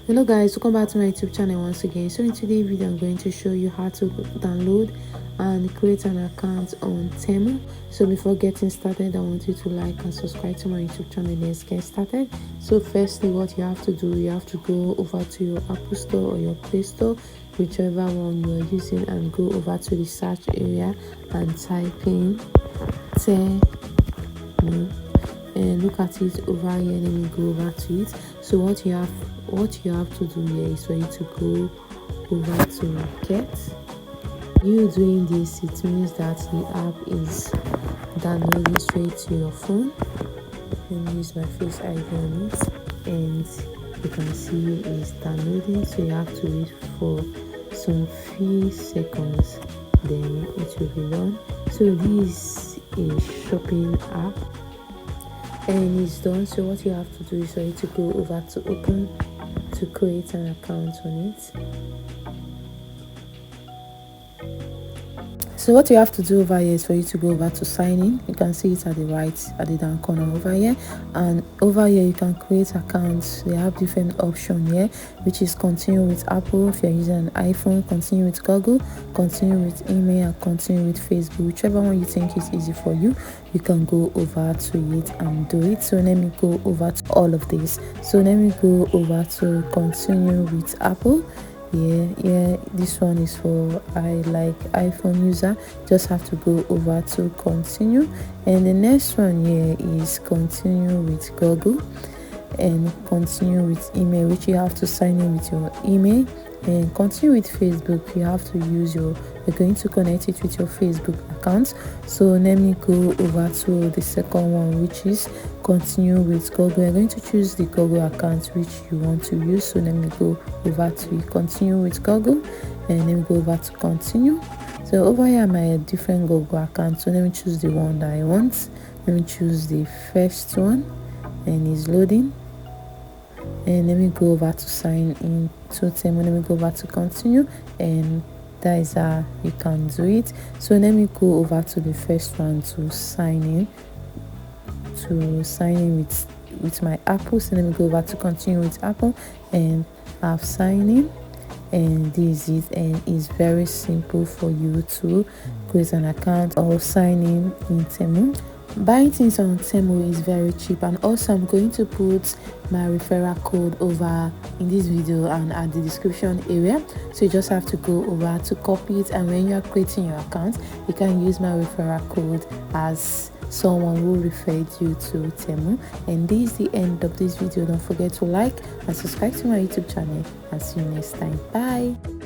Hello guys, welcome back to my YouTube channel once again. So in today's video I'm going to show you how to download and create an account on Temu. So before getting started, I want you to like and subscribe to my YouTube channel. Let's get started. So firstly, what you have to do, you have to go over to your Apple Store or your Play Store, whichever one you are using, and go over to the search area and type in Temu. And look at it over here. Let me go over to it. So what you have to do here is for you to go over to get. You doing this, it means that the app is downloading straight to your phone. Let me use my face ID on it, and you can see it's downloading. So you have to wait for some few seconds, then it will be done. So this is shopping app and it's done. So what you have to do is for you to go over to open to create an account on it. So what you have to do over here is for you to go over to sign in. You can see it at the right, at the down corner over here, and over here you can create accounts. They have different options here, which is continue with Apple if you're using an iPhone, continue with Google, continue with email, and continue with Facebook. Whichever one you think is easy for you, you can go over to it and do it. So let me go over to all of this. So let me go over to continue with Apple. Yeah, this one is for iPhone user. Just have to go over to continue, and the next one here is continue with Google and continue with email, which you have to sign in with your email. And continue with Facebook, you have to use you're going to connect it with your Facebook account. So let me go over to the second one, which is continue with Google. You're going to choose the Google account which you want to use. So let me go over to continue with Google, and let me go over to continue. So over here my different Google accounts, so let me choose the one that I want. Let me choose the first one, and it's loading. And let me go over to sign in to Temu. Let me go over to continue, and that is how you can do it. So let me go over to the first one to sign in with my Apple. So let me go over to continue with Apple, and I've signed in, and this is it. And it's very simple for you to create an account or sign in Temu. Buying things on Temu is very cheap, and also I'm going to put my referral code over in this video and at the description area. So you just have to go over to copy it, and when you are creating your account, you can use my referral code as someone who referred you to Temu. And this is the end of this video. Don't forget to like and subscribe to my YouTube channel, and see you next time. Bye.